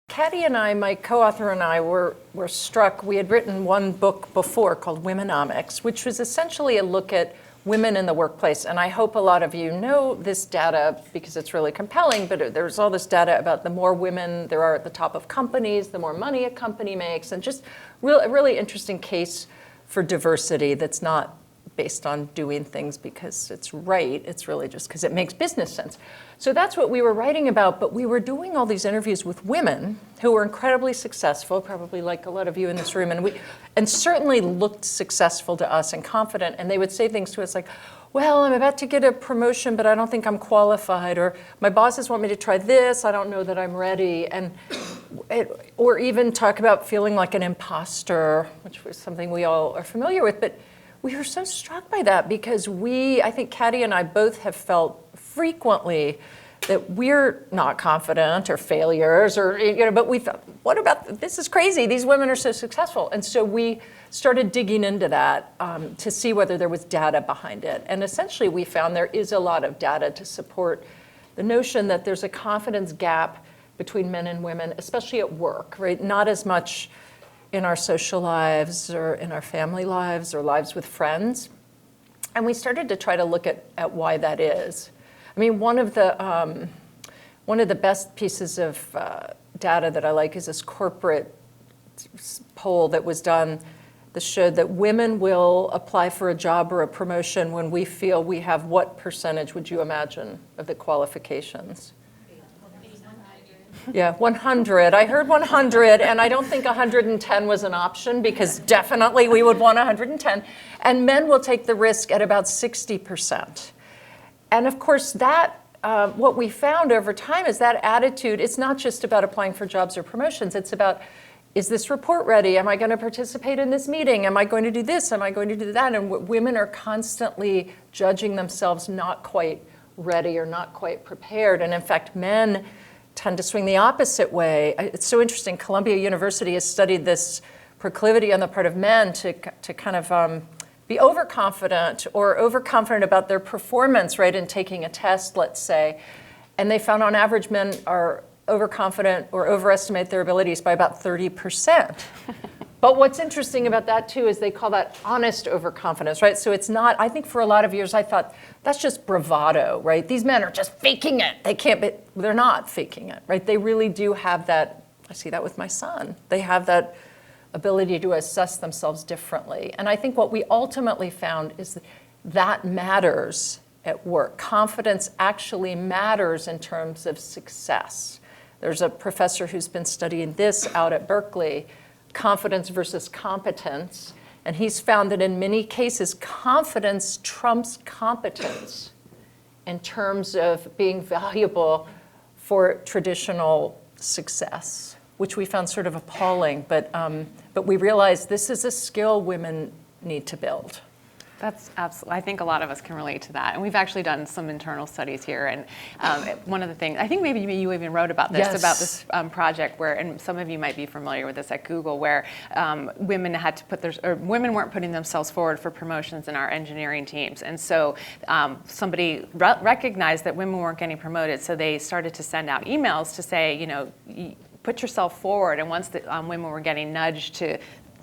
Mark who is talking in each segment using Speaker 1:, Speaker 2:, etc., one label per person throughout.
Speaker 1: Patty and I, my co-author and I, were struck. We had written one book before called Womenomics, which was essentially a look at women in the workplace. And I hope a lot of you know this data because it's really compelling, but there's all this data about the more women there are at the top of companies, the more money a company makes, and just a really interesting case for diversity that's not based on doing things because it's right. It's really just because it makes business sense. So that's what we were writing about, but we were doing all these interviews with women who were incredibly successful, probably like a lot of you in this room, and certainly looked successful to us and confident, and they would say things to us like, well, I'm about to get a promotion, but I don't think I'm qualified, or my bosses want me to try this, I don't know that I'm ready, or even talk about feeling like an imposter, which was something we all are familiar with, but we were so struck by that because I think Katie and I both have felt frequently that we're not confident or failures but we thought, what about, this is crazy, these women are so successful. And so we started digging into that to see whether there was data behind it. And essentially we found there is a lot of data to support the notion that there's a confidence gap between men and women, especially at work, right? Not as much in our social lives or in our family lives or lives with friends. And we started to try to look at why that is. I mean, one of the best pieces of data that I like is this corporate poll that was done that showed that women will apply for a job or a promotion when we feel we have what percentage, would you imagine, of the qualifications? Yeah, 100. I heard 100, and I don't think 110 was an option because definitely we would want 110. And men will take the risk at about 60%. And of course, that what we found over time is that attitude, it's not just about applying for jobs or promotions, it's about, is this report ready? Am I going to participate in this meeting? Am I going to do this? Am I going to do that? And women are constantly judging themselves not quite ready or not quite prepared. And in fact, men tend to swing the opposite way. It's so interesting. Columbia University has studied this proclivity on the part of men to kind of be overconfident or overconfident about their performance, right, in taking a test, let's say. And they found on average men are overconfident or overestimate their abilities by about 30%. But what's interesting about that too is they call that honest overconfidence, right? So it's not, I think for a lot of years I thought that's just bravado, right? These men are just faking it. They're not faking it, right? They really do have that, I see that with my son. They have that ability to assess themselves differently. And I think what we ultimately found is that matters at work. Confidence actually matters in terms of success. There's a professor who's been studying this out at Berkeley, confidence versus competence. And he's found that in many cases, confidence trumps competence in terms of being valuable for traditional success, which we found sort of appalling. But we realized this is a skill women need to build.
Speaker 2: That's absolutely, I think a lot of us can relate to that. And we've actually done some internal studies here. And one of the things, I think maybe you even wrote about this,
Speaker 1: yes,
Speaker 2: about this project where, and some of you might be familiar with this at Google, where women had to women weren't putting themselves forward for promotions in our engineering teams. And so somebody recognized that women weren't getting promoted. So they started to send out emails to say, put yourself forward. And once the women were getting nudged to,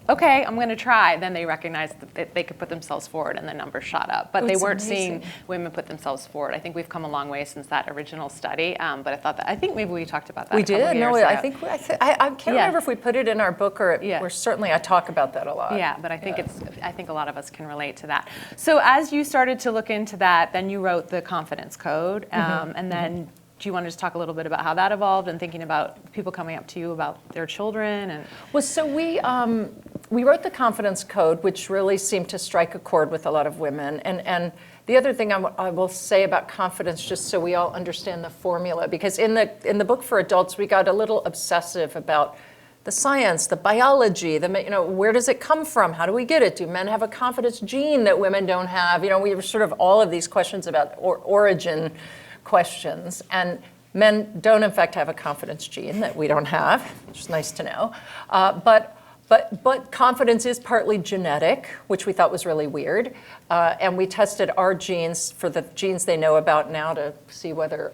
Speaker 2: okay, I'm going to try, then they recognized that they could put themselves forward and the numbers shot up. But they weren't seeing women put themselves forward. I think we've come a long way since that original study. But I think maybe we talked about that.
Speaker 1: We did. No, I think I can't remember if we put it in our book or certainly I talk about that a lot.
Speaker 2: Yeah, but I think I think a lot of us can relate to that. So as you started to look into that, then you wrote the confidence code, and then. Do you want to just talk a little bit about how that evolved and thinking about people coming up to you about their children?
Speaker 1: Well, so we wrote the confidence code, which really seemed to strike a chord with a lot of women. And the other thing I will say about confidence, just so we all understand the formula, because in the book for adults, we got a little obsessive about the science, the biology, where does it come from? How do we get it? Do men have a confidence gene that women don't have? We were sort of all of these questions about origin questions, and men don't in fact have a confidence gene that we don't have, which is nice to know. But But confidence is partly genetic, which we thought was really weird. And we tested our genes for the genes they know about now to see whether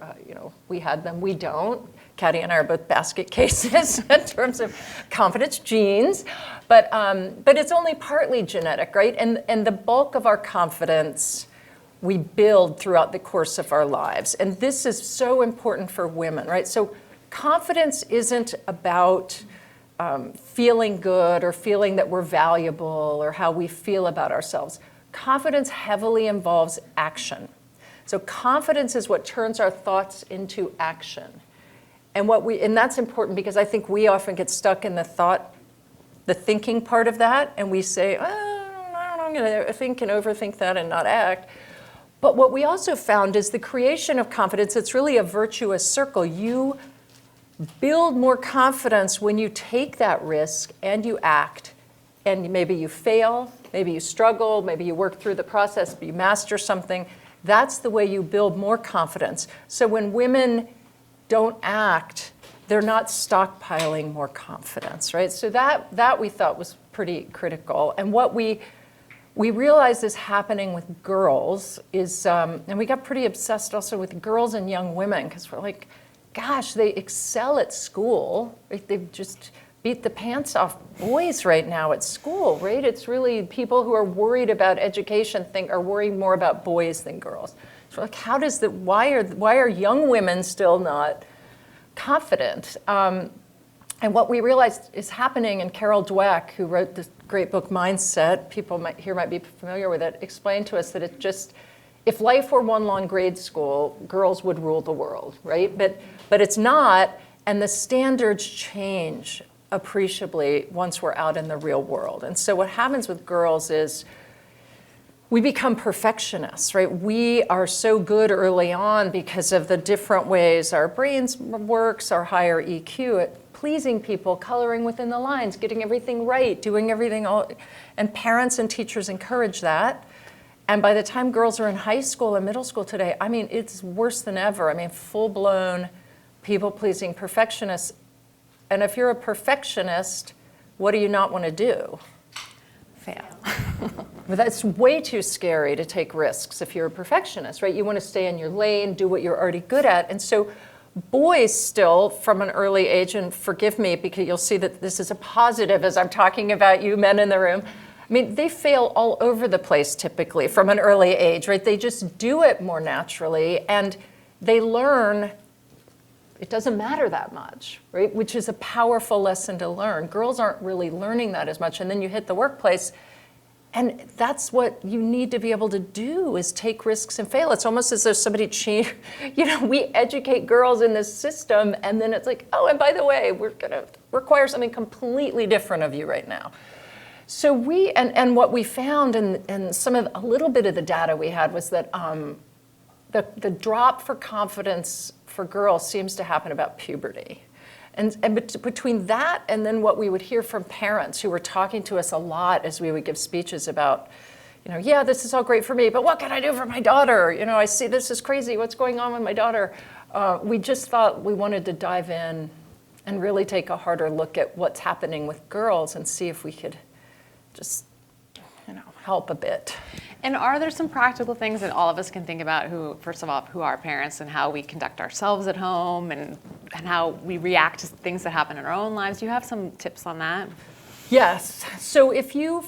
Speaker 1: we had them. We don't. Caddy and I are both basket cases in terms of confidence genes. But it's only partly genetic, right? And the bulk of our confidence we build throughout the course of our lives. And this is so important for women, right? So confidence isn't about feeling good or feeling that we're valuable or how we feel about ourselves. Confidence heavily involves action. So confidence is what turns our thoughts into action. And that's important because I think we often get stuck in the thinking part of that, and we say, oh, I don't know, I'm going to think and overthink that and not act. But what we also found is the creation of confidence, it's really a virtuous circle. You build more confidence when you take that risk and you act. And maybe you fail, maybe you struggle, maybe you work through the process, but you master something. That's the way you build more confidence. So when women don't act, they're not stockpiling more confidence, right? So that we thought was pretty critical. And what we realized is happening with girls is, and we got pretty obsessed also with girls and young women, because we're like, gosh, they excel at school. They just beat the pants off boys right now at school, right? It's really people who are worried about education are worrying more about boys than girls. So like, why are young women still not confident? And what we realized is happening, and Carol Dweck, who wrote this great book, Mindset, people might be familiar with it, explained to us that if life were one long grade school, girls would rule the world, right? But it's not, and the standards change appreciably once we're out in the real world. And so what happens with girls is we become perfectionists, right? We are so good early on because of the different ways our brains works, our higher EQ at pleasing people, coloring within the lines, getting everything right, doing everything all, and parents and teachers encourage that. And by the time girls are in high school and middle school today, I mean, it's worse than ever. I mean, full-blown people-pleasing perfectionists. And if you're a perfectionist, what do you not want to do?
Speaker 2: Fail.
Speaker 1: But that's way too scary to take risks if you're a perfectionist, right? You want to stay in your lane, do what you're already good at. And so boys still, from an early age, and forgive me because you'll see that this is a positive as I'm talking about you men in the room, I mean, they fail all over the place typically from an early age, right? They just do it more naturally, and they learn it doesn't matter that much, right? Which is a powerful lesson to learn. Girls aren't really learning that as much, and then you hit the workplace, and that's what you need to be able to do is take risks and fail. It's almost as though somebody we educate girls in this system, and then it's like, oh, and by the way, we're gonna require something completely different of you right now. So what we found, and a little bit of the data we had was that the drop for confidence for girls seems to happen about puberty. And between that and then what we would hear from parents who were talking to us a lot as we would give speeches about, yeah, this is all great for me, but what can I do for my daughter? I see this is crazy, what's going on with my daughter? We just thought we wanted to dive in and really take a harder look at what's happening with girls and see if we could just help a bit.
Speaker 2: And are there some practical things that all of us can think about first of all, who are parents and how we conduct ourselves at home and how we react to things that happen in our own lives? Do you have some tips on that?
Speaker 1: Yes. So if you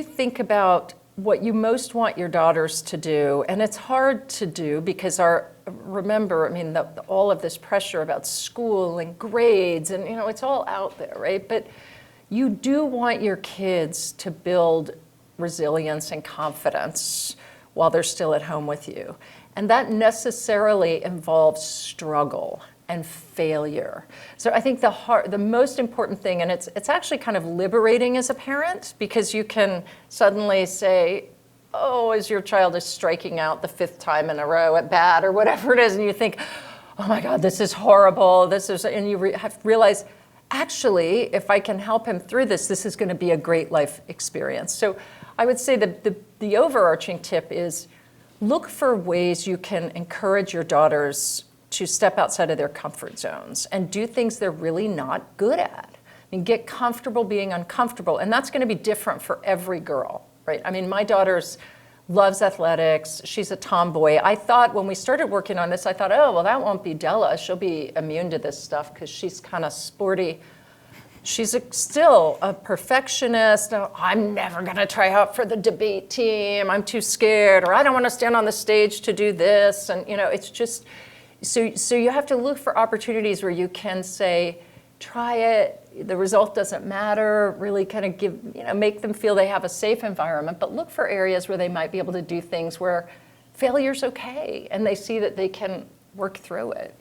Speaker 1: think about what you most want your daughters to do, and it's hard to do because all of this pressure about school and grades and it's all out there, right? But you do want your kids to build resilience and confidence while they're still at home with you. And that necessarily involves struggle and failure. So I think the most important thing, and it's actually kind of liberating as a parent, because you can suddenly say, oh, as your child is striking out the 5th time in a row at bat or whatever it is, and you think, oh my God, this is horrible, and you have to realize, actually, if I can help him through this is going to be a great life experience. So I would say the overarching tip is look for ways you can encourage your daughters to step outside of their comfort zones and do things they're really not good at. and get comfortable being uncomfortable. And that's going to be different for every girl, right? I mean, my daughter's loves athletics. She's a tomboy. I thought when we started working on this, I thought, oh, well, that won't be Della. She'll be immune to this stuff because she's kind of sporty. She's still a perfectionist. Oh, I'm never going to try out for the debate team. I'm too scared, or I don't want to stand on the stage to do this. And, it's just, so you have to look for opportunities where you can say, try it. The result doesn't matter. Really kind of give, make them feel they have a safe environment, but look for areas where they might be able to do things where failure's okay and they see that they can work through it.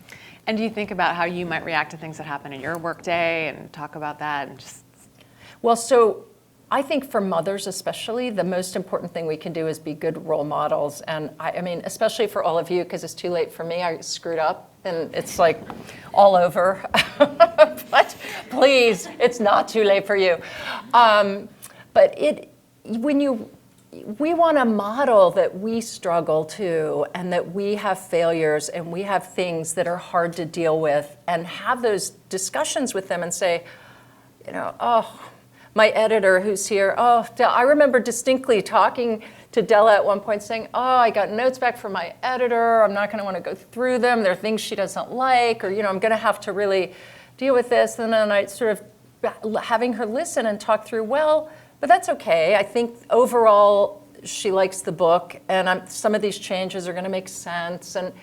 Speaker 2: And do you think about how you might react to things that happen in your workday and talk about that and just?
Speaker 1: Well, so I think for mothers especially, the most important thing we can do is be good role models. And I mean, especially for all of you, because it's too late for me, I screwed up and it's like all over. But please, it's not too late for you. But we want to model that we struggle too, and that we have failures and we have things that are hard to deal with, and have those discussions with them and say, oh, my editor who's here, I remember distinctly talking to Della at one point saying, I got notes back from my editor. I'm not going to want to go through them. There are things she doesn't like, or, I'm going to have to really deal with this. And then I sort of having her listen and talk through, but that's okay. I think overall she likes the book, and some of these changes are going to make sense. And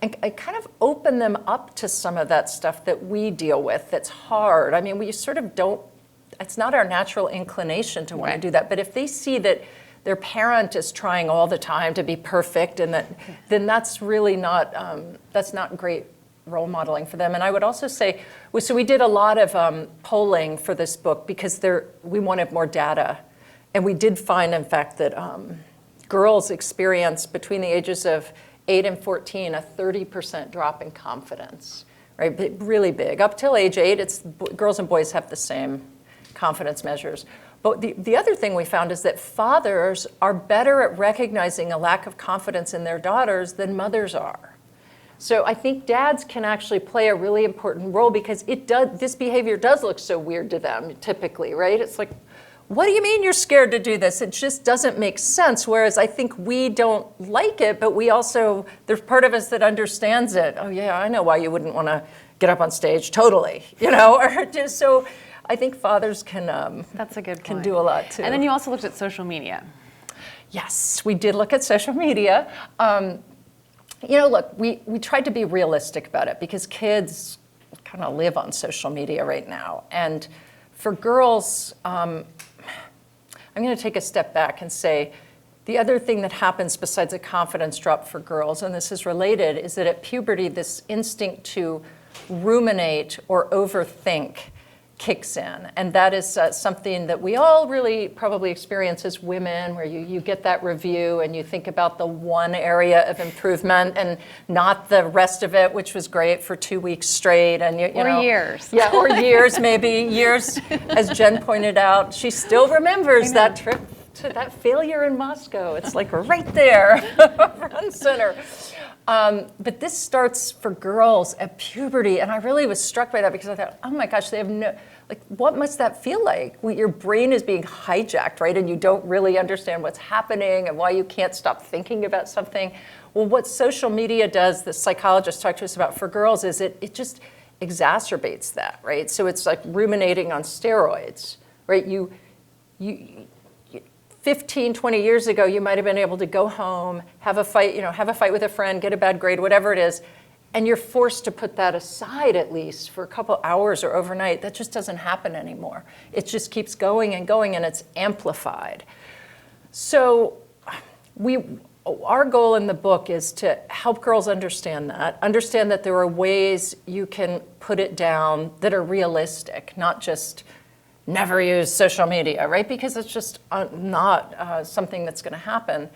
Speaker 1: I kind of open them up to some of that stuff that we deal with that's hard. I mean, we sort of don't, it's not our natural inclination to want to do that. But if they see that their parent is trying all the time to be perfect, and then that's really not, that's not great role modeling for them. And I would also say, so we did a lot of polling for this book because we wanted more data. And we did find, in fact, that girls experience between the ages of 8 and 14 a 30% drop in confidence, right? Really big. Up till age 8, girls and boys have the same confidence measures. But the other thing we found is that fathers are better at recognizing a lack of confidence in their daughters than mothers are. So I think dads can actually play a really important role because this behavior does look so weird to them typically, right? It's like, what do you mean you're scared to do this? It just doesn't make sense. Whereas I think we don't like it, but we also, there's part of us that understands it. Oh yeah, I know why you wouldn't want to get up on stage, totally, or just so. I think fathers can
Speaker 2: That's a good point.
Speaker 1: Can do a lot too.
Speaker 2: And then you also looked at social media.
Speaker 1: Yes, we did look at social media. Look, we tried to be realistic about it because kids kind of live on social media right now. And for girls, I'm going to take a step back and say the other thing that happens besides a confidence drop for girls, and this is related, is that at puberty, this instinct to ruminate or overthink kicks in. And that is something that we all really probably experience as women, where you get that review and you think about the one area of improvement and not the rest of it, which was great for 2 weeks straight. And
Speaker 2: or years.
Speaker 1: Yeah, or years, maybe. Years, as Jen pointed out. She still remembers that trip to that failure in Moscow. It's like right there, front and center. But this starts for girls at puberty, and I really was struck by that because I thought, oh my gosh, they have what must that feel like? When your brain is being hijacked, right? And you don't really understand what's happening and why you can't stop thinking about something. Well, what social media does, the psychologists talk to us about for girls, is it just exacerbates that, right? So it's like ruminating on steroids, right? You 15, 20 years ago, you might have been able to go home, have a fight with a friend, get a bad grade, whatever it is, and you're forced to put that aside at least for a couple hours or overnight. That just doesn't happen anymore. It just keeps going, and it's amplified. So our goal in the book is to help girls understand that there are ways you can put it down that are realistic, not just never use social media, right? Because it's just not something that's going to happen.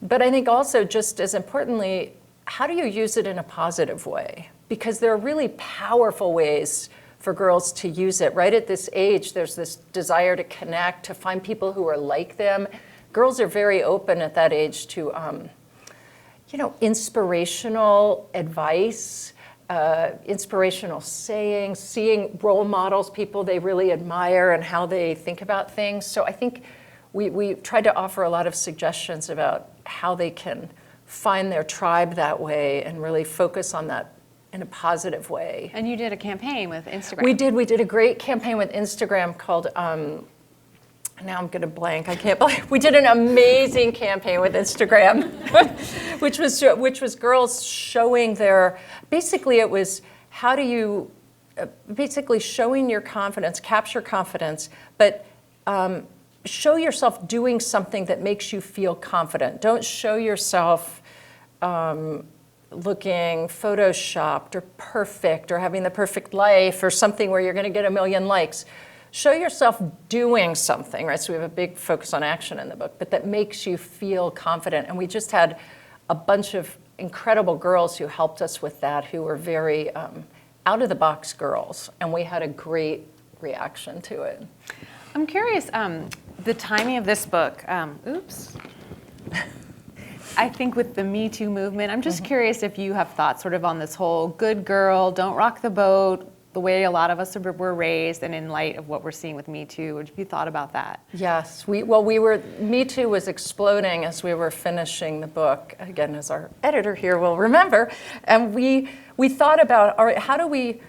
Speaker 1: But I think also, just as importantly, how do you use it in a positive way? Because there are really powerful ways for girls to use it. Right at this age, there's this desire to connect, to find people who are like them. Girls are very open at that age to, inspirational advice. inspirational sayings, seeing role models, people they really admire and how they think about things. So I think we tried to offer a lot of suggestions about how they can find their tribe that way and really focus on that in a positive way.
Speaker 2: And you did a campaign with Instagram.
Speaker 1: We did a great campaign with Instagram called, now I'm gonna blank, I can't believe, we did an amazing campaign with Instagram, which was girls showing basically it was how do you, basically showing your confidence, capture confidence, but show yourself doing something that makes you feel confident. Don't show yourself looking photoshopped or perfect or having the perfect life or something where you're going to get 1 million likes. Show yourself doing something, right? So we have a big focus on action in the book, but that makes you feel confident. And we just had a bunch of incredible girls who helped us with that, who were very out-of-the-box girls, and we had a great reaction to it.
Speaker 2: I'm curious, the timing of this book, I think with the MeToo movement, I'm just curious if you have thoughts sort of on this whole good girl, don't rock the boat, the way a lot of us were raised, and in light of what we're seeing with MeToo. Have you thought about that?
Speaker 1: Yes, MeToo was exploding as we were finishing the book, again, as our editor here will remember, and we thought about, all right, how do we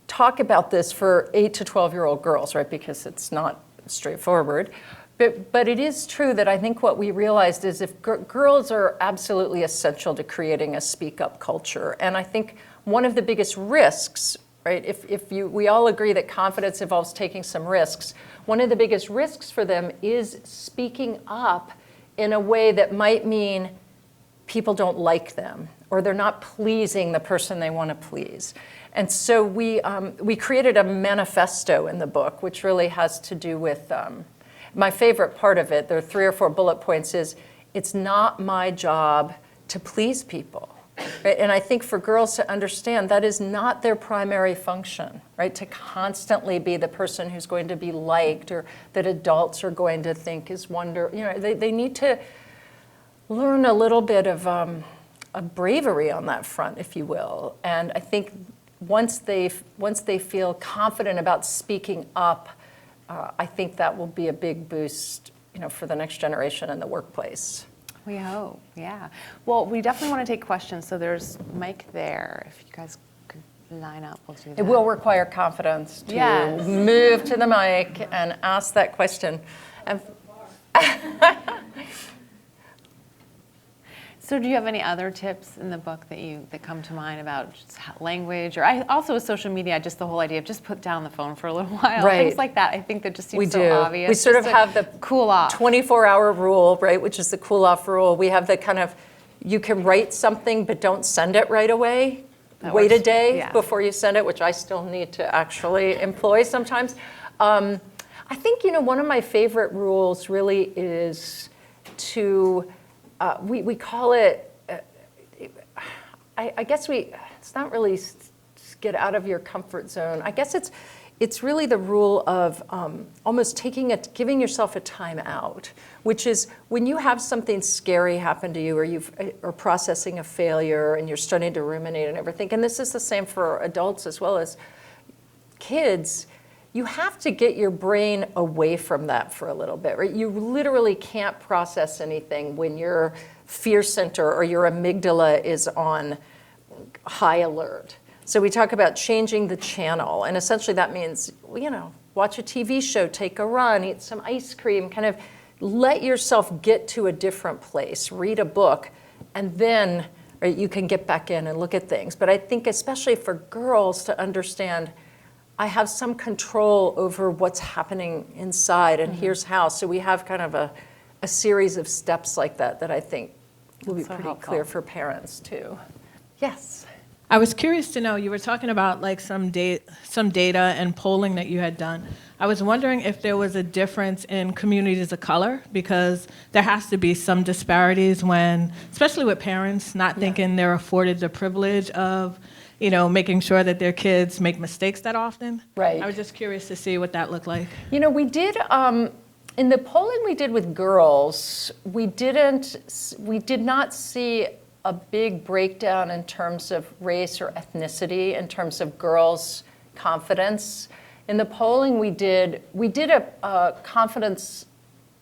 Speaker 1: talk about this for 8 to 12-year-old girls, right? Because it's not straightforward. But it is true that I think what we realized is if girls are absolutely essential to creating a speak-up culture. And I think one of the biggest risks, right, we all agree that confidence involves taking some risks, one of the biggest risks for them is speaking up in a way that might mean people don't like them or they're not pleasing the person they want to please. And so we created a manifesto in the book, which really has to do with, my favorite part of it, there are 3 or 4 bullet points, is it's not my job to please people. Right? And I think for girls to understand that is not their primary function, right? To constantly be the person who's going to be liked or that adults are going to think is they need to learn a little bit of a bravery on that front, if you will. And I think once they feel confident about speaking up, I think that will be a big boost, for the next generation in the workplace.
Speaker 2: We hope, yeah. Well, we definitely want to take questions, so there's mic there. If you guys could line up, we'll do that.
Speaker 1: It will require confidence to move to the mic and ask that question. And
Speaker 2: So do you have any other tips in the book that come to mind about just language, or also with social media, just the whole idea of just put down the phone for a little while,
Speaker 1: right.
Speaker 2: Things like that. I think that just seems so obvious.
Speaker 1: We sort of have the
Speaker 2: cool off
Speaker 1: 24-hour rule, right, which is the cool off rule. We have the kind of, you can write something but don't send it right away. Wait a day before you send it, which I still need to actually employ sometimes. I think, one of my favorite rules really is to, we call it, I guess it's not really get out of your comfort zone. I guess it's really the rule of almost giving yourself a time out, which is when you have something scary happen to you or you're processing a failure and you're starting to ruminate and everything, and this is the same for adults as well as kids, you have to get your brain away from that for a little bit, right? You literally can't process anything when your fear center or your amygdala is on high alert. So we talk about changing the channel, and essentially that means, watch a TV show, take a run, eat some ice cream, kind of let yourself get to a different place, read a book, and then you can get back in and look at things. But I think especially for girls to understand, I have some control over what's happening inside, and here's how. So we have kind of a series of steps like that I think will be pretty clear for parents too. Yes.
Speaker 3: I was curious to know, you were talking about like some data and polling that you had done. I was wondering if there was a difference in communities of color, because there has to be some disparities when, especially with parents not thinking they're afforded the privilege of making sure that their kids make mistakes that often.
Speaker 1: Right.
Speaker 3: I was just curious to see what that looked like.
Speaker 1: We did, in the polling we did with girls, we did not see a big breakdown in terms of race or ethnicity, in terms of girls' confidence. In the polling we did a confidence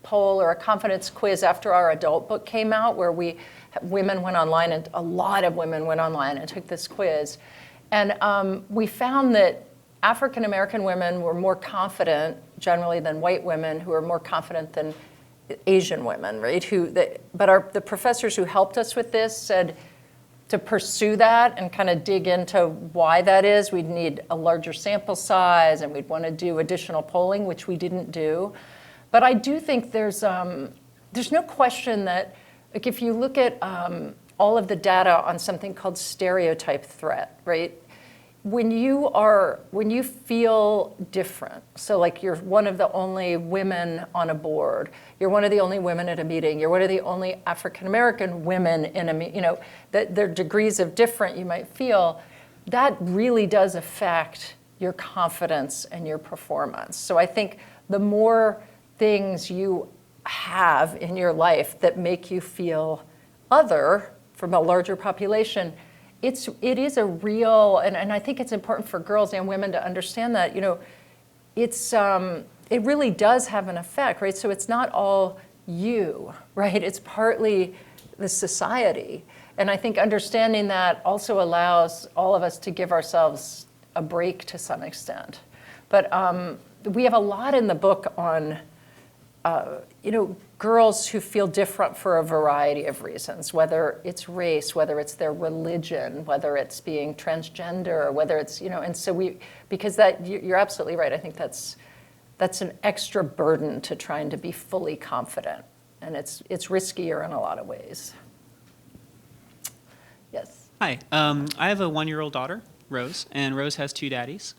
Speaker 1: poll or a confidence quiz after our adult book came out, where women went online, and a lot of women went online and took this quiz. And we found that African American women were more confident generally than white women, who are more confident than Asian women, right? But the professors who helped us with this said to pursue that and kind of dig into why that is, we'd need a larger sample size, and we'd want to do additional polling, which we didn't do. But I do think there's no question that, like, if you look at all of the data on something called stereotype threat, right? When you feel different, so like you're one of the only women on a board, you're one of the only women at a meeting, you're one of the only African American women in a meeting, that there are degrees of different you might feel, that really does affect your confidence and your performance. So I think the more things you have in your life that make you feel other from a larger population, it is a real, and I think it's important for girls and women to understand that, it really does have an effect, right? So it's not all you, right? It's partly the society. And I think understanding that also allows all of us to give ourselves a break to some extent. But we have a lot in the book on girls who feel different for a variety of reasons, whether it's race, whether it's their religion, whether it's being transgender, whether it's, and so because that, you're absolutely right. I think that's an extra burden to trying to be fully confident, and it's riskier in a lot of ways. Yes.
Speaker 4: Hi, I have a 1-year-old daughter, Rose, and Rose has 2 daddies.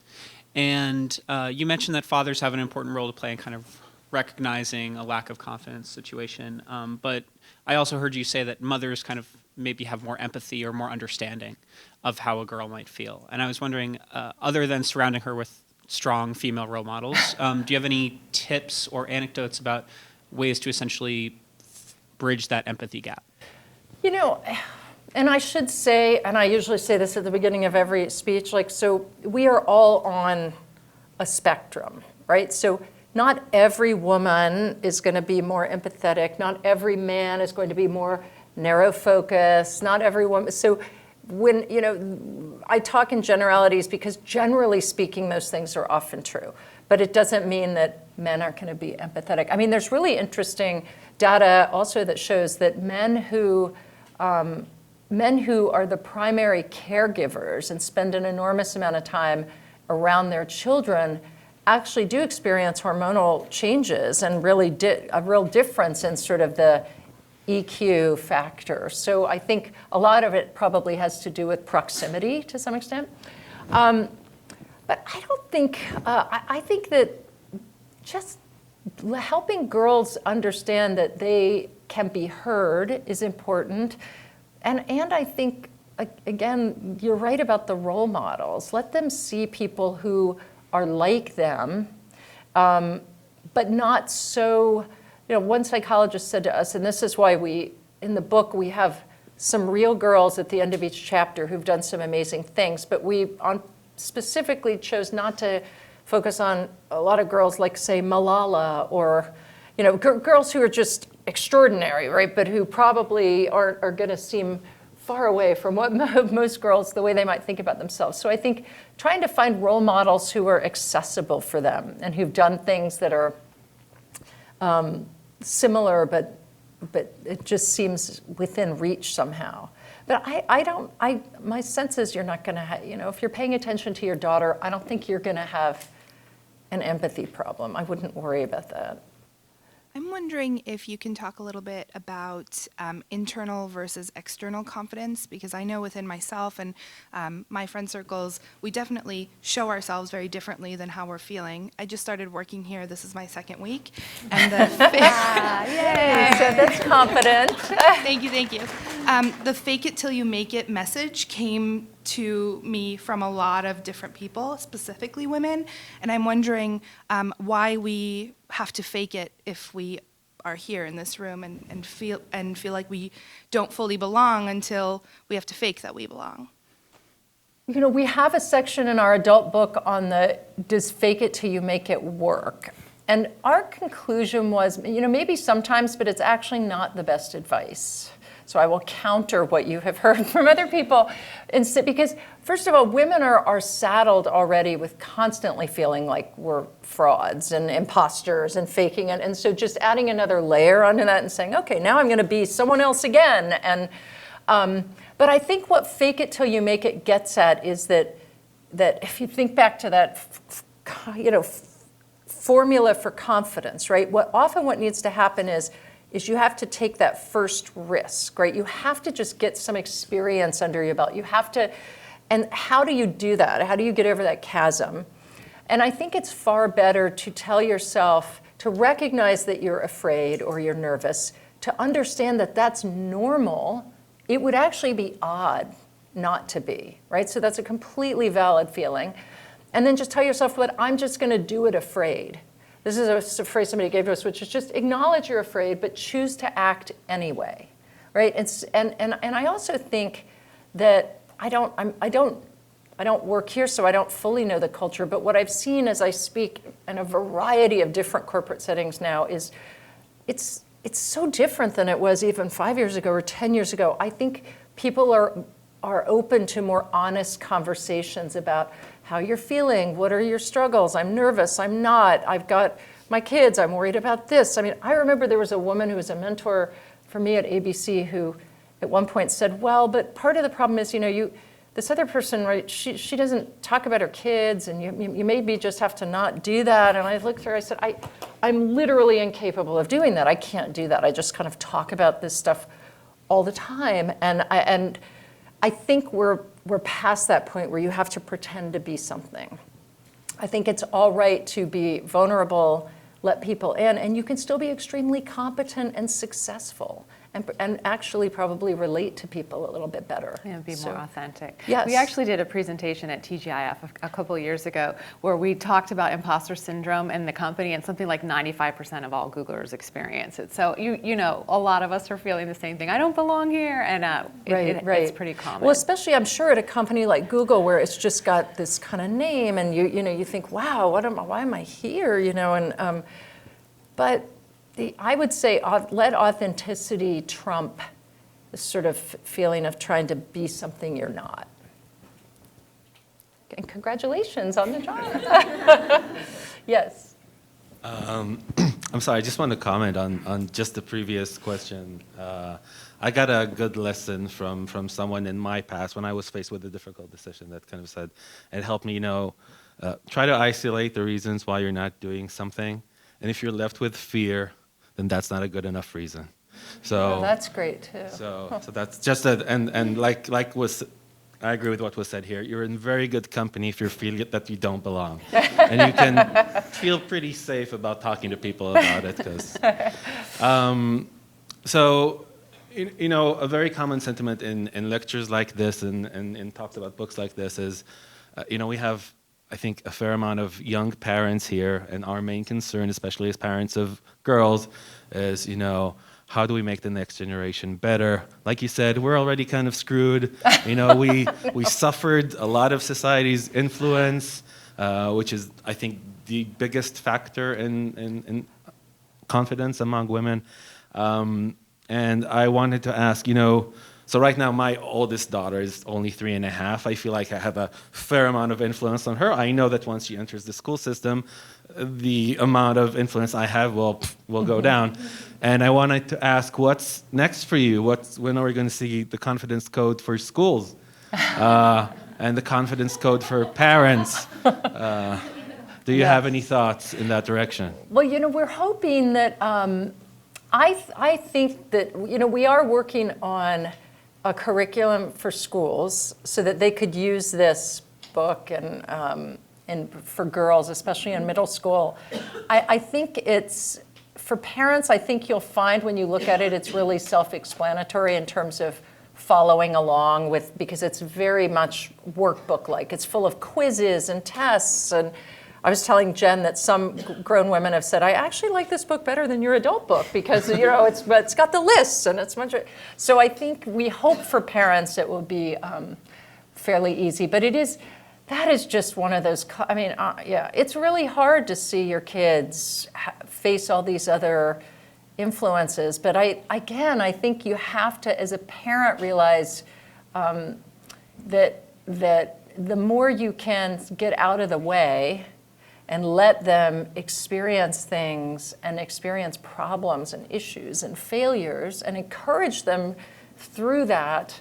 Speaker 4: And you mentioned that fathers have an important role to play in kind of recognizing a lack of confidence situation. But I also heard you say that mothers kind of maybe have more empathy or more understanding of how a girl might feel. And I was wondering, other than surrounding her with strong female role models, do you have any tips or anecdotes about ways to essentially bridge that empathy gap?
Speaker 1: And I should say, and I usually say this at the beginning of every speech, so we are all on a spectrum, right? So not every woman is going to be more empathetic. Not every man is going to be more narrow focused. Not every woman. So when, I talk in generalities because generally speaking, those things are often true. But it doesn't mean that men aren't going to be empathetic. I mean, there's really interesting data also that shows that men who are the primary caregivers and spend an enormous amount of time around their children actually do experience hormonal changes and really a real difference in sort of the EQ factor. So I think a lot of it probably has to do with proximity to some extent. But I don't think, I think that just helping girls understand that they can be heard is important. And I think, again, you're right about the role models. Let them see people who are like them, but not so, one psychologist said to us, and this is why in the book, we have some real girls at the end of each chapter who've done some amazing things, but we specifically chose not to focus on a lot of girls like, say, Malala, or, girls who are just extraordinary, right, but who probably are going to seem far away from what most girls, the way they might think about themselves. So I think trying to find role models who are accessible for them and who've done things that are similar, but it just seems within reach somehow. But my sense is you're not going to have, if you're paying attention to your daughter, I don't think you're going to have an empathy problem. I wouldn't worry about that.
Speaker 5: I'm wondering if you can talk a little bit about internal versus external confidence, because I know within myself and my friend circles, we definitely show ourselves very differently than how we're feeling. I just started working here. This is my 2nd week. And the
Speaker 1: Yay! So that's confident.
Speaker 5: Thank you. The fake it till you make it message came to me from a lot of different people, specifically women. And I'm wondering why we have to fake it if we are here in this room and feel like we don't fully belong until we have to fake that we belong.
Speaker 1: You know, we have a section in our adult book on the does fake it till you make it work. And our conclusion was, you know, maybe sometimes, but it's actually not the best advice. So I will counter what you have heard from other people. Because first of all, women are saddled already with constantly feeling like we're frauds and imposters and faking it. And so just adding another layer onto that and saying, okay, now I'm going to be someone else again. And but I think what fake it till you make it gets at is that if you think back to that, formula for confidence, right? What needs to happen is you have to take that first risk, right? You have to just get some experience under your belt. You have to, and how do you do that? How do you get over that chasm? And I think it's far better to tell yourself, to recognize that you're afraid or you're nervous, to understand that that's normal. It would actually be odd not to be, right? So that's a completely valid feeling. And then just tell yourself, but I'm just going to do it afraid. This is a phrase somebody gave to us, which is just acknowledge you're afraid, but choose to act anyway, right? And I also think that I don't work here, so I don't fully know the culture. But what I've seen as I speak in a variety of different corporate settings now is it's so different than it was even 5 years ago or 10 years ago. I think people are open to more honest conversations about how you're feeling, what are your struggles, I'm nervous, I'm not, I've got my kids, I'm worried about this. I mean, I remember there was a woman who was a mentor for me at ABC who at one point said, well, but part of the problem is, this other person, right, she doesn't talk about her kids, and you maybe just have to not do that. And I looked at her, I said, I'm literally incapable of doing that. I can't do that. I just kind of talk about this stuff all the time. And I think we're past that point where you have to pretend to be something. I think it's all right to be vulnerable, let people in, and you can still be extremely competent and successful. And actually probably relate to people a little bit better.
Speaker 2: And be more authentic.
Speaker 1: Yes.
Speaker 2: We actually did a presentation at TGIF a couple of years ago where we talked about imposter syndrome in the company, and something like 95% of all Googlers experience it. So a lot of us are feeling the same thing. I don't belong here, and it's pretty common.
Speaker 1: Well, especially I'm sure at a company like Google where it's just got this kind of name, and you think, wow, why am I here? But I would say let authenticity trump this sort of feeling of trying to be something you're not. And congratulations on the job. Yes.
Speaker 6: I'm sorry, I just want to comment on just the previous question. I got a good lesson from someone in my past when I was faced with a difficult decision that kind of said, it helped me, try to isolate the reasons why you're not doing something. And if you're left with fear, then that's not a good enough reason. So
Speaker 1: that's great too.
Speaker 6: So that's just and like I agree with what was said here. You're in very good company if you feel that you don't belong, and you can feel pretty safe about talking to people about it. Because, a very common sentiment in lectures like this and in talks about books like this is, we have, I think, a fair amount of young parents here, and our main concern, especially as parents of girls, is, how do we make the next generation better? Like you said, we're already kind of screwed. We suffered a lot of society's influence, which is, I think, the biggest factor in confidence among women. And I wanted to ask, so right now, my oldest daughter is only 3.5. I feel like I have a fair amount of influence on her. I know that once she enters the school system, the amount of influence I have will go down. And I wanted to ask, what's next for you? When are we going to see the confidence code for schools and the confidence code for parents? Do you have any thoughts in that direction?
Speaker 1: Well, we're hoping that, I think that, we are working on a curriculum for schools so that they could use this book and for girls, especially in middle school. I think it's, for parents, I think you'll find when you look at it, it's really self-explanatory in terms of following along with, because it's very much workbook-like. It's full of quizzes and tests, and I was telling Jen that some grown women have said, I actually like this book better than your adult book because, it's got the lists and it's much. So I think we hope for parents it will be fairly easy, but that is just one of those, it's really hard to see your kids face all these other influences. But I think you have to, as a parent, realize that the more you can get out of the way and let them experience things and experience problems and issues and failures and encourage them through that,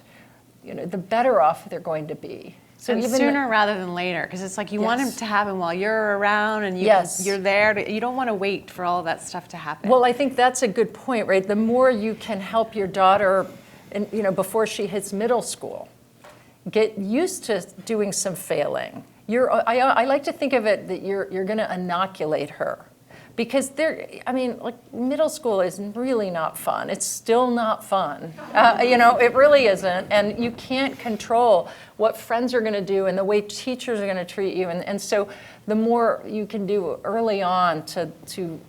Speaker 1: the better off they're going to be. So
Speaker 2: and sooner rather than later, because it's like you want it to happen while you're around and you're there. You don't want to wait for all that stuff to happen.
Speaker 1: Well, I think that's a good point, right? The more you can help your daughter, before she hits middle school, get used to doing some failing. I like to think of it that you're going to inoculate her. Because middle school is really not fun. It's still not fun. It really isn't. And you can't control what friends are going to do and the way teachers are going to treat you. And so the more you can do early on to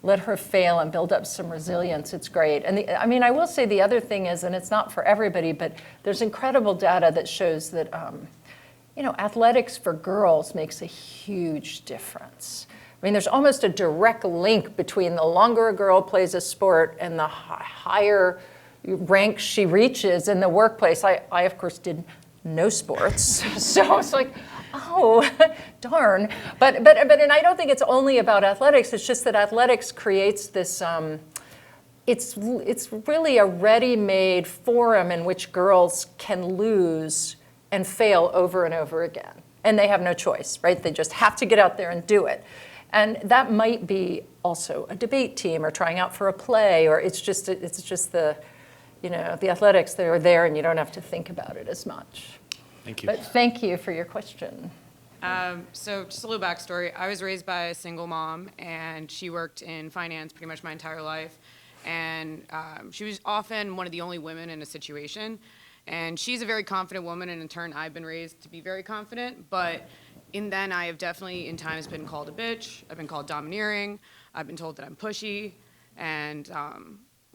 Speaker 1: let her fail and build up some resilience, it's great. And I will say the other thing is, and it's not for everybody, but there's incredible data that shows that, athletics for girls makes a huge difference. There's almost a direct link between the longer a girl plays a sport and the higher rank she reaches in the workplace. I of course, did no sports, so it's like, oh, darn. But and I don't think it's only about athletics. It's just that athletics creates this. It's really a ready-made forum in which girls can lose and fail over and over again, and they have no choice, right? They just have to get out there and do it. And that might be also a debate team or trying out for a play, or it's just the, the athletics that are there and you don't have to think about it as much.
Speaker 6: Thank you.
Speaker 1: But thank you for your question.
Speaker 7: So just a little backstory. I was raised by a single mom, and she worked in finance pretty much my entire life. And she was often one of the only women in a situation. And she's a very confident woman, and in turn, I've been raised to be very confident. But then I have definitely, in times, been called a bitch. I've been called domineering. I've been told that I'm pushy. And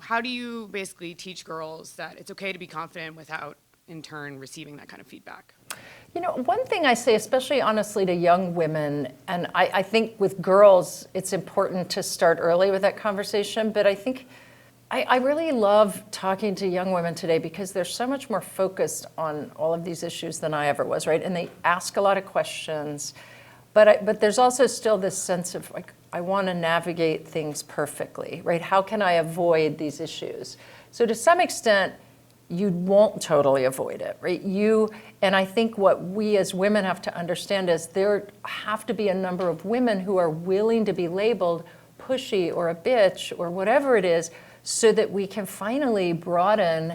Speaker 7: how do you basically teach girls that it's okay to be confident without, in turn, receiving that kind of feedback?
Speaker 1: One thing I say, especially honestly to young women, and I think with girls, it's important to start early with that conversation, but I think I really love talking to young women today because they're so much more focused on all of these issues than I ever was, right? And they ask a lot of questions, but there's also still this sense of like, I want to navigate things perfectly, right? How can I avoid these issues? So to some extent, you won't totally avoid it, right? And I think what we as women have to understand is there have to be a number of women who are willing to be labeled pushy or a bitch or whatever it is, so that we can finally broaden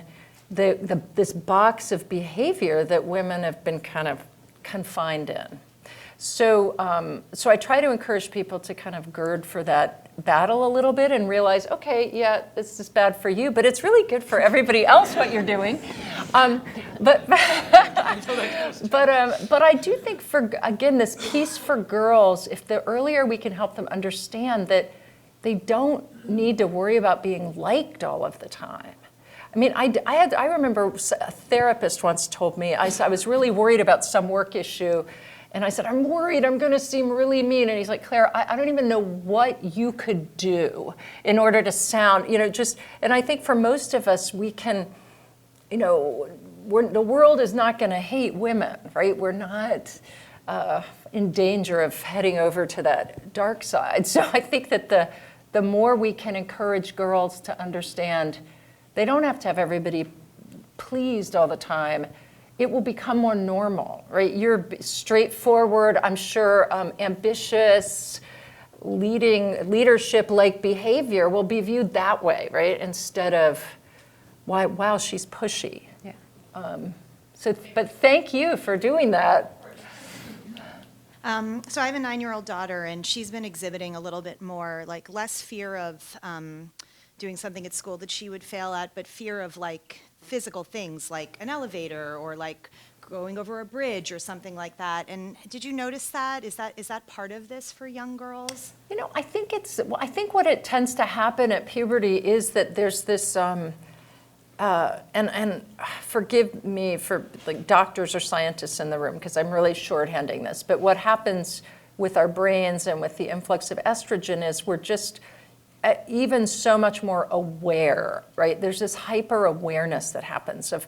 Speaker 1: this box of behavior that women have been kind of confined in. So I try to encourage people to kind of gird for that battle a little bit and realize, okay, yeah, this is bad for you, but it's really good for everybody else what you're doing. But I do think again, this piece for girls, if the earlier we can help them understand that they don't need to worry about being liked all of the time. I remember a therapist once told me, I was really worried about some work issue, and I said, I'm worried I'm going to seem really mean. And he's like, Claire, I don't even know what you could do in order to sound, and I think for most of us, we can, the world is not going to hate women, right? We're not in danger of heading over to that dark side. So I think that the more we can encourage girls to understand they don't have to have everybody pleased all the time, it will become more normal, right? You're straightforward, I'm sure, ambitious, leadership-like behavior will be viewed that way, right? Instead of, wow, she's pushy.
Speaker 2: Yeah.
Speaker 1: But thank you for doing that.
Speaker 8: So I have a 9-year-old daughter, and she's been exhibiting a little bit more, like less fear of doing something at school that she would fail at, but fear of like physical things like an elevator or like going over a bridge or something like that. And did you notice that? Is that part of this for young girls?
Speaker 1: You know, I think what it tends to happen at puberty is that there's this, and forgive me for like doctors or scientists in the room because I'm really shorthanding this, but what happens with our brains and with the influx of estrogen is we're just even so much more aware, right? There's this hyper awareness that happens of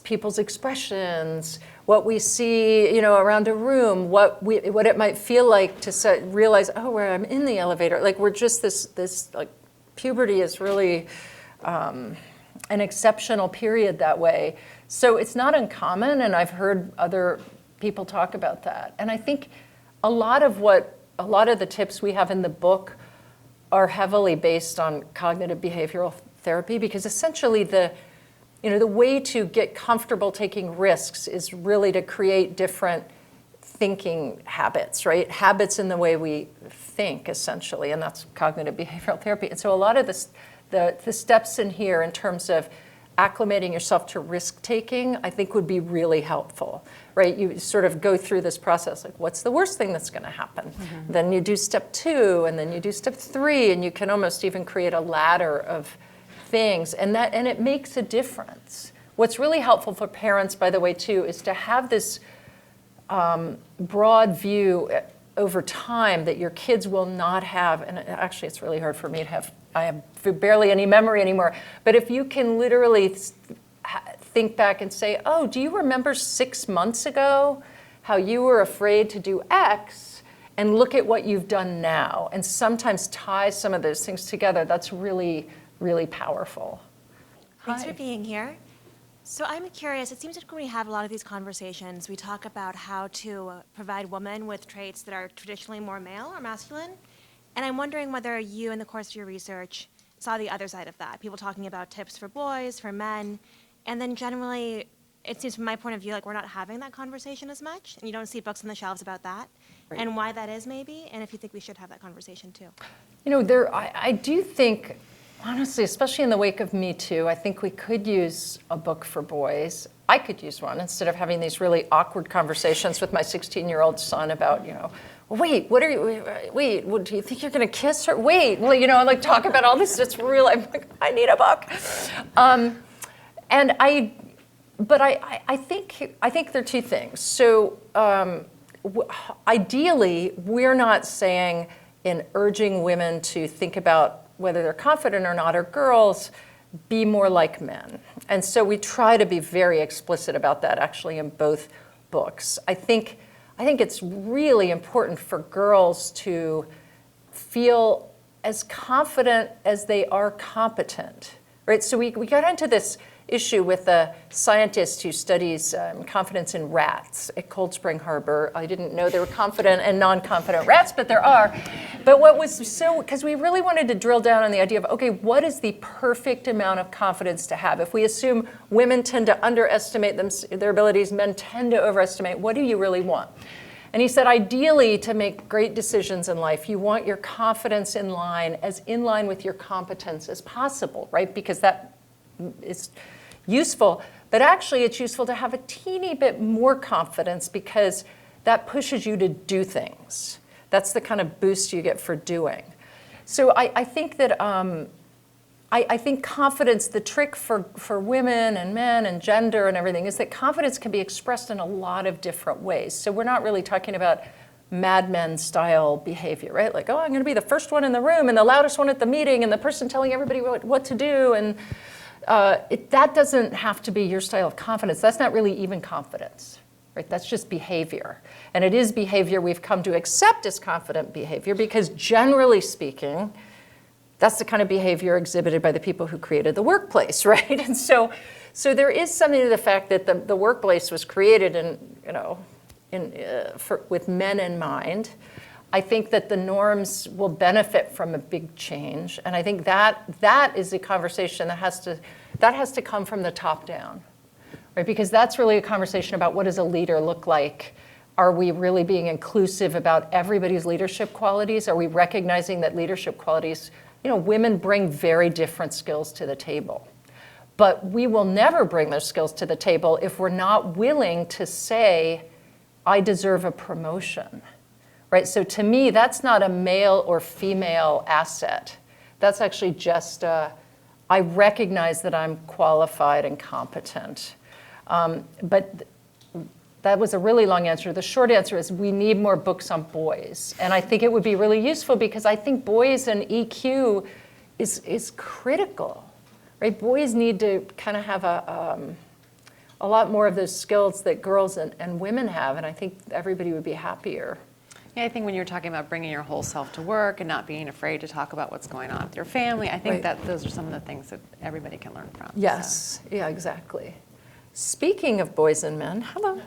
Speaker 1: people's expressions, what we see, you know, around a room, what it might feel like to realize, oh, where I'm in the elevator. Like we're just this like puberty is really an exceptional period that way. So it's not uncommon, and I've heard other people talk about that. And I think a lot of the tips we have in the book are heavily based on cognitive behavioral therapy, because essentially the way to get comfortable taking risks is really to create different thinking habits, right? Habits in the way we think, essentially, and that's cognitive behavioral therapy. And so a lot of the steps in here in terms of acclimating yourself to risk taking, I think would be really helpful, right? You sort of go through this process, like what's the worst thing that's gonna happen? Mm-hmm. Then you do step 2, and then you do step 3, and you can almost even create a ladder of things, and it makes a difference. What's really helpful for parents, by the way, too, is to have this broad view over time that your kids will not have, and actually it's really hard for me to have, I have barely any memory anymore, but if you can literally think back and say, oh, do you remember 6 months ago how you were afraid to do X, and look at what you've done now, and sometimes tie some of those things together. That's really, really powerful.
Speaker 9: Thanks for being here. So I'm curious, it seems like when we have a lot of these conversations, we talk about how to provide women with traits that are traditionally more male or masculine. And I'm wondering whether you, in the course of your research, saw the other side of that. People talking about tips for boys, for men, and then generally, it seems from my point of view like we're not having that conversation as much, and you don't see books on the shelves about that, right. And why that is maybe, and if you think we should have that conversation too.
Speaker 1: You know, I do think, honestly, especially in the wake of MeToo, I think we could use a book for boys. I could use one instead of having these really awkward conversations with my 16-year-old son about, you know, wait, what do you think you're going to kiss her? Wait, well, you know, like talk about all this. It's real. I'm like, I need a book. But I think there are two things. So ideally, we're not saying in urging women to think about whether they're confident or not, or girls, be more like men. And so we try to be very explicit about that actually in both books. I think it's really important for girls to feel as confident as they are competent, right? So we got into this issue with a scientist who studies confidence in rats at Cold Spring Harbor. I didn't know there were confident and non-confident rats, but there are. But what was because we really wanted to drill down on the idea of, okay, what is the perfect amount of confidence to have? If we assume women tend to underestimate their abilities, men tend to overestimate, what do you really want? And he said, ideally, to make great decisions in life, you want your confidence in line with your competence as possible, right? Because that is useful, but actually it's useful to have a teeny bit more confidence because that pushes you to do things. That's the kind of boost you get for doing. So I think that I think confidence, the trick for women and men and gender and everything is that confidence can be expressed in a lot of different ways. So we're not really talking about Mad Men style behavior, right? Like, oh, I'm going to be the first one in the room and the loudest one at the meeting and the person telling everybody what to do. And that doesn't have to be your style of confidence. That's not really even confidence, right? That's just behavior. And it is behavior we've come to accept as confident behavior because generally speaking, that's the kind of behavior exhibited by the people who created the workplace, right? And so there is something to the fact that the workplace was created with men in mind. I think that the norms will benefit from a big change, and I think that is a conversation that has to come from the top down, right? Because that's really a conversation about what does a leader look like? Are we really being inclusive about everybody's leadership qualities? Are we recognizing that leadership qualities, women bring very different skills to the table, But we will never bring those skills to the table if we're not willing to say, I deserve a promotion, right? So to me, that's not a male or female asset. That's actually just, I recognize that I'm qualified and competent. But that was a really long answer. The short answer is we need more books on boys. And I think it would be really useful because I think boys and EQ is critical, right? Boys need to kind of have a lot more of those skills that girls and women have, and I think everybody would be happier.
Speaker 2: Yeah, I think when you're talking about bringing your whole self to work and not being afraid to talk about what's going on with your family, I think
Speaker 1: Right.
Speaker 2: that those are some of the things that everybody can learn from.
Speaker 1: Yes, yeah, exactly. Speaking of boys and men, hello.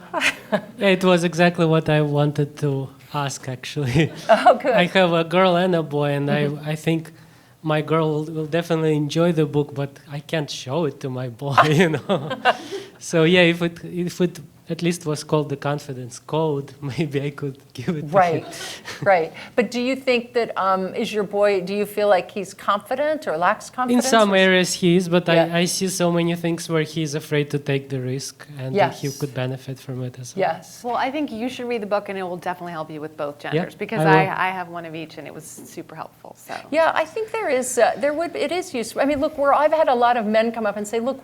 Speaker 10: It was exactly what I wanted to ask, actually.
Speaker 1: Oh, good.
Speaker 10: I have a girl and a boy, and I think my girl will definitely enjoy the book, but I can't show it to my boy, you know. So yeah, if it at least was called the Confidence Code, maybe I could give it to him.
Speaker 1: Right. But do you think that, is your boy, do you feel like he's confident or lacks
Speaker 10: In
Speaker 1: confidence?
Speaker 10: some areas he is, but
Speaker 1: Yeah.
Speaker 10: I see so many things where he's afraid to take the risk, and that he
Speaker 1: Yes.
Speaker 10: could benefit from it as well.
Speaker 1: Yes.
Speaker 2: Well, I think you should read the book, and it will definitely help you with both genders, because
Speaker 10: I will.
Speaker 2: I have one of each, and it was super helpful. So
Speaker 1: Yeah, I think it is useful. I mean, look, I've had a lot of men come up and say, look,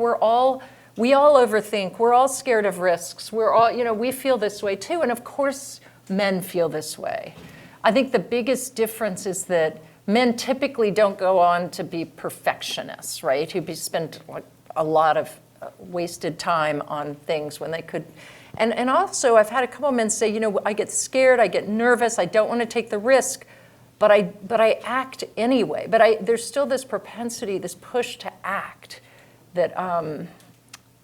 Speaker 1: we all overthink. We're all scared of risks. We're all, we feel this way too. And of course, men feel this way. I think the biggest difference is that men typically don't go on to be perfectionists, right? Who spend like a lot of wasted time on things when they could. And also, I've had a couple of men say, I get scared, I get nervous, I don't want to take the risk, but I act anyway. But there's still this propensity, this push to act that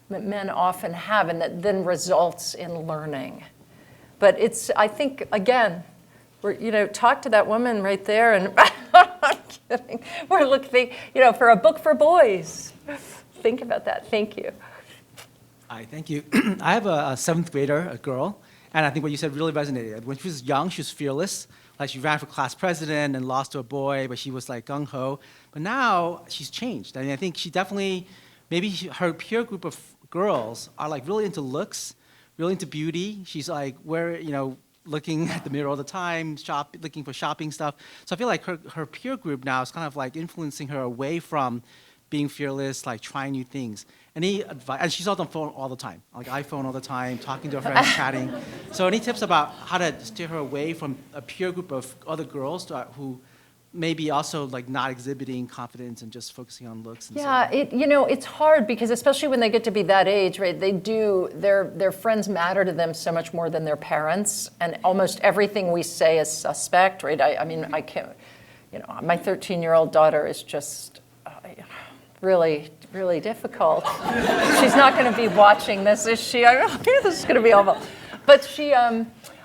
Speaker 1: men often have, and that then results in learning. But I think, again, talk to that woman right there, and I'm kidding. We're looking, for a book for boys. Think about that. Thank you.
Speaker 11: Hi, thank you. I have a seventh grader, a girl, and I think what you said really resonated. When she was young, she was fearless. Like she ran for class president and lost to a boy, but she was like gung-ho. But now she's changed. I mean, I think she definitely, her peer group of girls are like really into looks, really into beauty. She's like, looking at the mirror all the time, looking for shopping stuff. So I feel like her peer group now is kind of like influencing her away from being fearless, like trying new things. Any advice? And she's on the phone all the time, like iPhone all the time, talking to her friends, chatting. So any tips about how to steer her away from a peer group of other girls who maybe also like not exhibiting confidence and just focusing on looks and
Speaker 1: Yeah, it's hard because especially when they get to be that age, right? Their friends matter to them so much more than their parents, and almost everything we say is suspect, right? I can't, my 13-year-old daughter is just really, really difficult. She's not going to be watching this, is she? This is going to be awful. But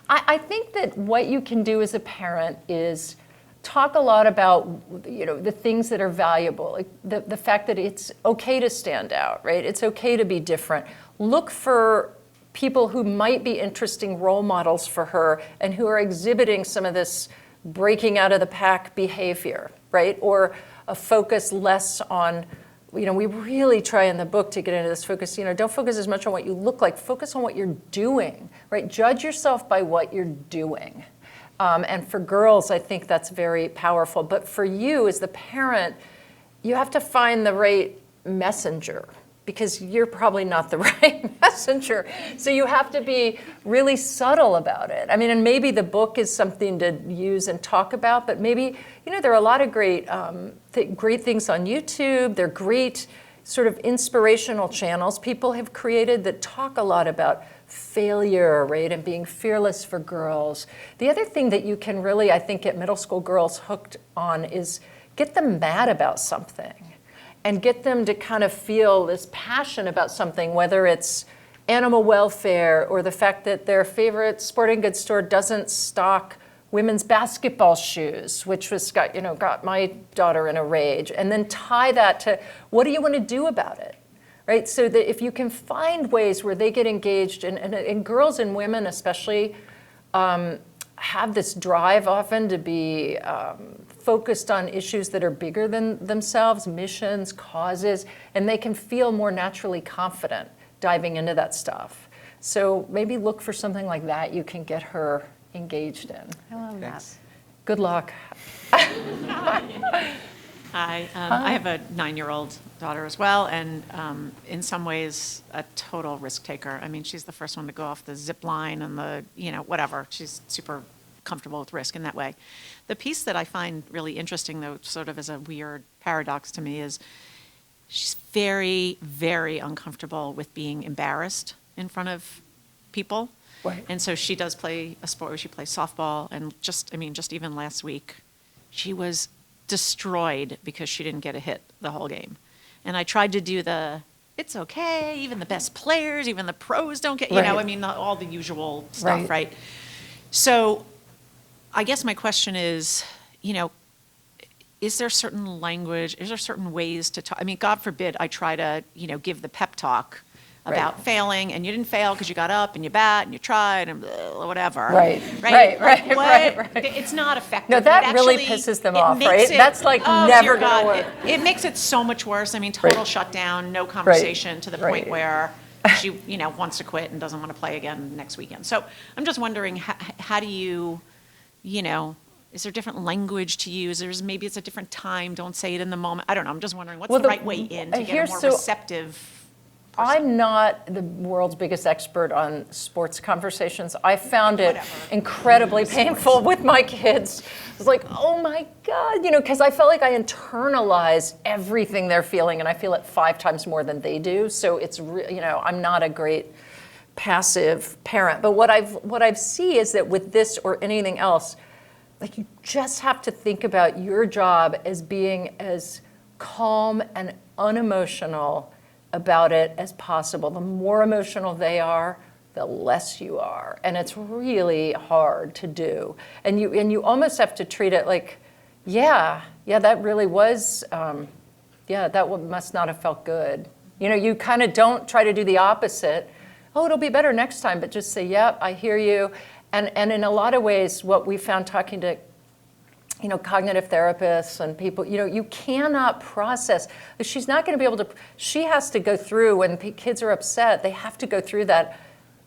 Speaker 1: I think that what you can do as a parent is talk a lot about the things that are valuable, like the fact that it's okay to stand out, right? It's okay to be different. Look for people who might be interesting role models for her and who are exhibiting some of this breaking out of the pack behavior, right? Or a focus less on, we really try in the book to get into this focus, don't focus as much on what you look like, focus on what you're doing, right? Judge yourself by what you're doing. And for girls, I think that's very powerful. But for you as the parent, you have to find the right messenger because you're probably not the right messenger. So you have to be really subtle about it. And maybe the book is something to use and talk about, but maybe, there are a lot of great things on YouTube. They're great sort of inspirational channels people have created that talk a lot about failure, right, and being fearless for girls. The other thing that you can really, I think, get middle school girls hooked on is get them mad about something and get them to kind of feel this passion about something, whether it's animal welfare or the fact that their favorite sporting goods store doesn't stock women's basketball shoes, which got my daughter in a rage, and then tie that to what do you want to do about it? Right, so that if you can find ways where they get engaged, and girls and women especially have this drive often to be focused on issues that are bigger than themselves, missions, causes, and they can feel more naturally confident diving into that stuff. So maybe look for something like that you can get her engaged in.
Speaker 2: I love that.
Speaker 1: Good luck.
Speaker 12: Hi. I have a 9-year-old daughter as well, and in some ways a total risk taker. I mean, she's the first one to go off the zip line and the, whatever. She's super comfortable with risk in that way. The piece that I find really interesting, though, sort of as a weird paradox to me, is she's very, very uncomfortable with being embarrassed in front of people.
Speaker 1: Right.
Speaker 12: And so she does play a sport where she plays softball, and just even last week, she was destroyed because she didn't get a hit the whole game. And I tried to do it's okay, even the best players, even the pros don't get, all the usual stuff, right? So I guess my question is, is there certain language, is there certain ways to talk? I mean, God forbid I try to, give the pep talk about failing, and you didn't fail because you got up and you bat and you tried and whatever.
Speaker 1: Right.
Speaker 12: It's not effective.
Speaker 1: No, that really pisses them off, right? That's like never going to work.
Speaker 12: It makes it so much worse. I mean, total shutdown, no conversation to the point where she, wants to quit and doesn't want to play again next weekend. So I'm just wondering, how do you, is there different language to use? Maybe it's a different time. Don't say it in the moment. I don't know. I'm just wondering what's the right way in to get a more receptive person?
Speaker 1: I'm not the world's biggest expert on sports conversations. I found it incredibly painful with my kids. I was like, oh my God, because I felt like I internalize everything they're feeling, and I feel it 5 times more than they do. So it's, I'm not a great passive parent. But what I've see is that with this or anything else, like, you just have to think about your job as being as calm and unemotional about it as possible. The more emotional they are, the less you are. And it's really hard to do. And you almost have to treat it like, that really was, that must not have felt good. You kind of don't try to do the opposite. Oh, it'll be better next time, but just say, yep, I hear you. And in a lot of ways, what we found talking to cognitive therapists and people, you cannot process. She's not going to be able to, she has to go through, when kids are upset, they have to go through that,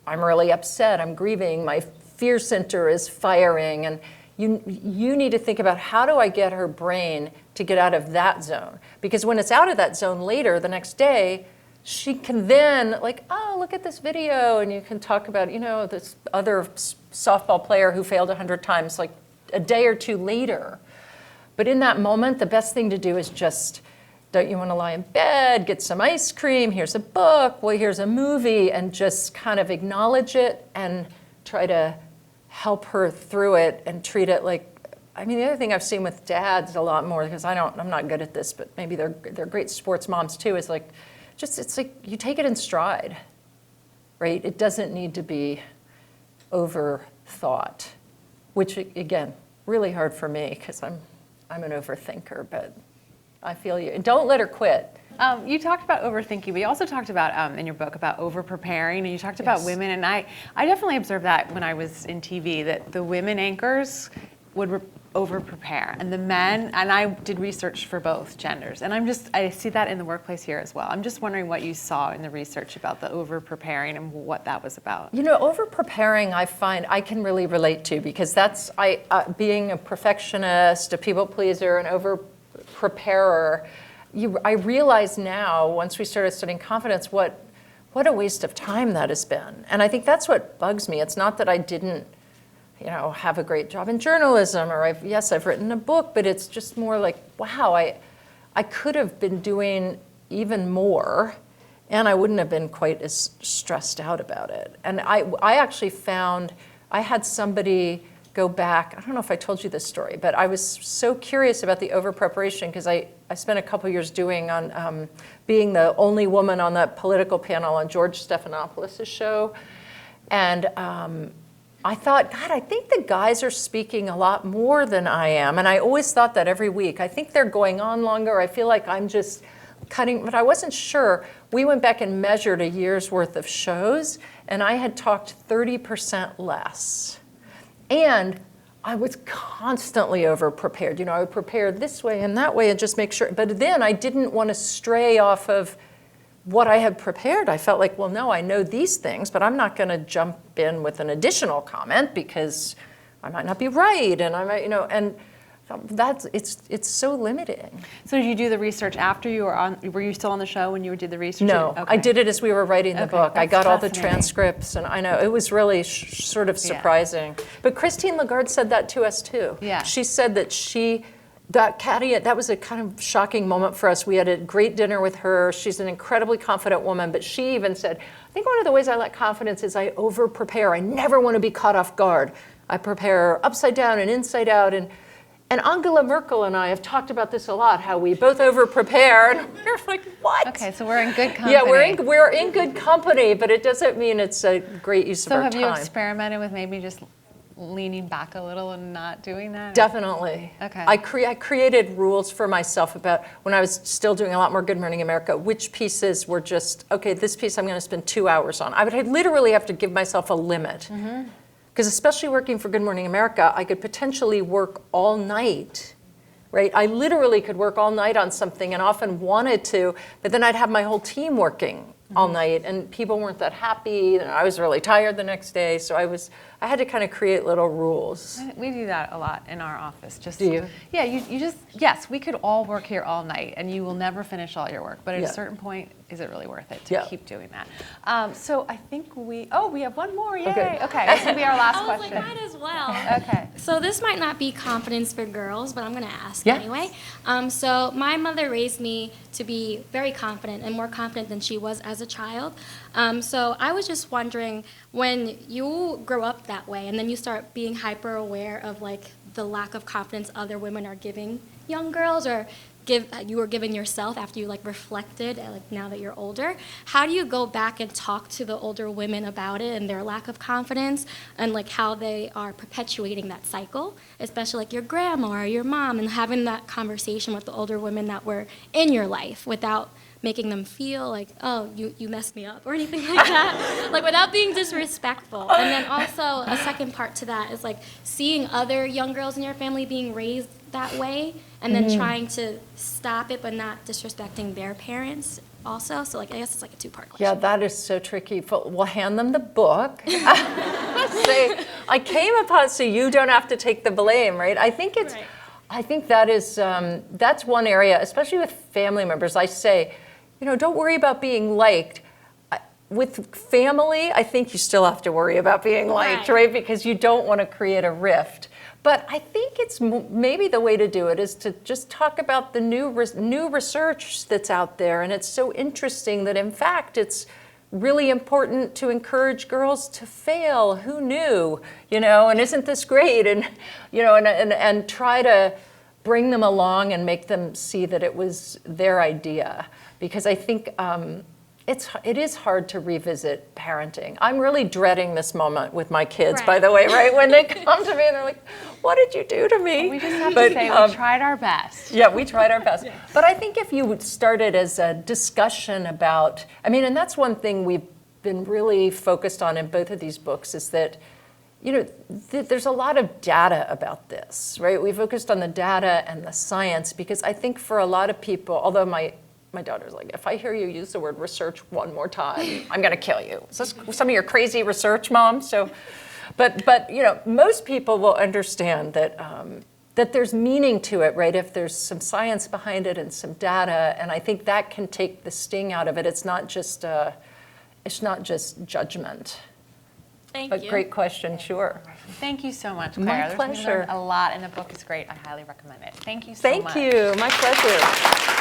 Speaker 1: I'm really upset, I'm grieving, my fear center is firing, and you need to think about, how do I get her brain to get out of that zone? Because when it's out of that zone later, the next day, she can then, like, oh, look at this video, and you can talk about, this other softball player who failed 100 times, like, a day or two later. But in that moment, the best thing to do is just, don't you want to lie in bed, get some ice cream, here's a book, well, here's a movie, and just kind of acknowledge it and try to help her through it and treat it like, the other thing I've seen with dads a lot more, because I'm not good at this, but maybe they're great sports moms too, is like, it's like you take it in stride, right? It doesn't need to be overthought, which, again, really hard for me because I'm an overthinker, but I feel you. And don't let her quit.
Speaker 2: You talked about overthinking, but you also talked about, in your book, about over-preparing, and you talked about women, and I definitely observed that when I was in TV, that the women anchors would over-prepare, and the men, and I did research for both genders, and I see that in the workplace here as well. I'm just wondering what you saw in the research about the over-preparing and what that was about.
Speaker 1: Over-preparing, I find I can really relate to, because that's, being a perfectionist, a people pleaser, an over-preparer, I realize now, once we started studying confidence, what a waste of time that has been. And I think that's what bugs me. It's not that I didn't have a great job in journalism, or I've written a book, but it's just more like, wow, I could have been doing even more, and I wouldn't have been quite as stressed out about it. And I actually found, I had somebody go back, I don't know if I told you this story, but I was so curious about the over-preparation, because I spent a couple years doing on being the only woman on that political panel on George Stephanopoulos' show. And I thought, God, I think the guys are speaking a lot more than I am. And I always thought that every week. I think they're going on longer. I feel like I'm just cutting, but I wasn't sure. We went back and measured a year's worth of shows, and I had talked 30% less. And I was constantly over-prepared. You know, I would prepare this way and that way and just make sure. But then I didn't want to stray off of what I had prepared. I felt like, well, no, I know these things, but I'm not going to jump in with an additional comment because I might not be right, and I might, you know, and it's so limiting.
Speaker 2: So did you do the research after you were on? Were you still on the show when you did the research?
Speaker 1: No,
Speaker 2: Okay.
Speaker 1: I did it as we were writing the book. I
Speaker 2: that's
Speaker 1: got all the
Speaker 2: fascinating.
Speaker 1: transcripts, and I know it was really sort of surprising. But Christine Lagarde said that to us too.
Speaker 2: Yeah.
Speaker 1: She said that that was a kind of shocking moment for us. We had a great dinner with her. She's an incredibly confident woman, but she even said, I think one of the ways I lack confidence is I over-prepare. I never want to be caught off guard. I prepare upside down and inside out. And Angela Merkel and I have talked about this a lot, how we both over-prepare. And we're like, what?
Speaker 2: Okay, so we're in good company.
Speaker 1: Yeah, we're in good company, but it doesn't mean it's a great use of our time.
Speaker 2: So have you experimented with maybe just leaning back a little and not doing that?
Speaker 1: Definitely.
Speaker 2: Okay.
Speaker 1: I created rules for myself about, when I was still doing a lot more Good Morning America, which pieces were just, okay, this piece I'm going to spend 2 hours on. I would literally have to give myself a limit. Because especially working for Good Morning America, I could potentially work all night, right? I literally could work all night on something and often wanted to, but then I'd have my whole team working all night and people weren't that happy and I was really tired the next day. So I had to kind of create little rules.
Speaker 2: We do that a lot in our office.
Speaker 1: Do you?
Speaker 2: Yeah, you just, yes, we could all work here all night and you will never finish all your work. But at
Speaker 1: Yeah.
Speaker 2: a certain point, is it really worth it to
Speaker 1: Yeah.
Speaker 2: keep doing that? So I think we have one more, yay.
Speaker 1: Okay.
Speaker 2: This will be our last
Speaker 13: I was
Speaker 2: question.
Speaker 13: like, might as well.
Speaker 2: Okay.
Speaker 13: So this might not be confidence for girls, but I'm going to ask
Speaker 1: Yeah.
Speaker 13: anyway. So my mother raised me to be very confident and more confident than she was as a child. So I was just wondering, when you grow up that way and then you start being hyper aware of like the lack of confidence other women are giving young girls, or you were giving yourself after you like reflected, like now that you're older, how do you go back and talk to the older women about it and their lack of confidence and like how they are perpetuating that cycle, especially like your grandma or your mom, and having that conversation with the older women that were in your life without making them feel like, oh, you messed me up or anything like that, like without being disrespectful. And then also a second part to that is like seeing other young girls in your family being raised that way and then trying to stop it but not disrespecting their parents also. So like I guess it's like a two-part question.
Speaker 1: Yeah, that is so tricky. We'll hand them the book. Say, I came upon it so you don't have to take the blame, right? I think that is, that's one area, especially with family members. I say, you know, don't worry about being liked. With family, I think you still have to worry about being liked, right? Because you don't want to create a rift. But I think it's maybe the way to do it is to just talk about the new research that's out there. And it's so interesting that, in fact, it's really important to encourage girls to fail. Who knew? You know, and isn't this great? And, you know, and try to bring them along and make them see that it was their idea. Because I think it is hard to revisit parenting. I'm really dreading this moment with my kids, by the way, right? When they come to me and they're like, what did you do to me?
Speaker 2: We just have to say we tried our best.
Speaker 1: Yeah, we tried our best. But I think if you started as a discussion about, I mean, and that's one thing we've been really focused on in both of these books is that, you know, there's a lot of data about this, right? We focused on the data and the science because I think for a lot of people, although my daughter's like, if I hear you use the word research one more time, I'm going to kill you. Is this some of your crazy research, Mom? So, but you know, most people will understand that that there's meaning to it, right? If there's some science behind it and some data, and I think that can take the sting out of it. It's not just judgment.
Speaker 13: Thank you.
Speaker 1: Great question, sure.
Speaker 2: Thank you so much, Claire.
Speaker 1: My
Speaker 2: There's
Speaker 1: pleasure.
Speaker 2: a lot, and the book is great. I highly recommend it. Thank you so much.
Speaker 1: Thank you. My pleasure.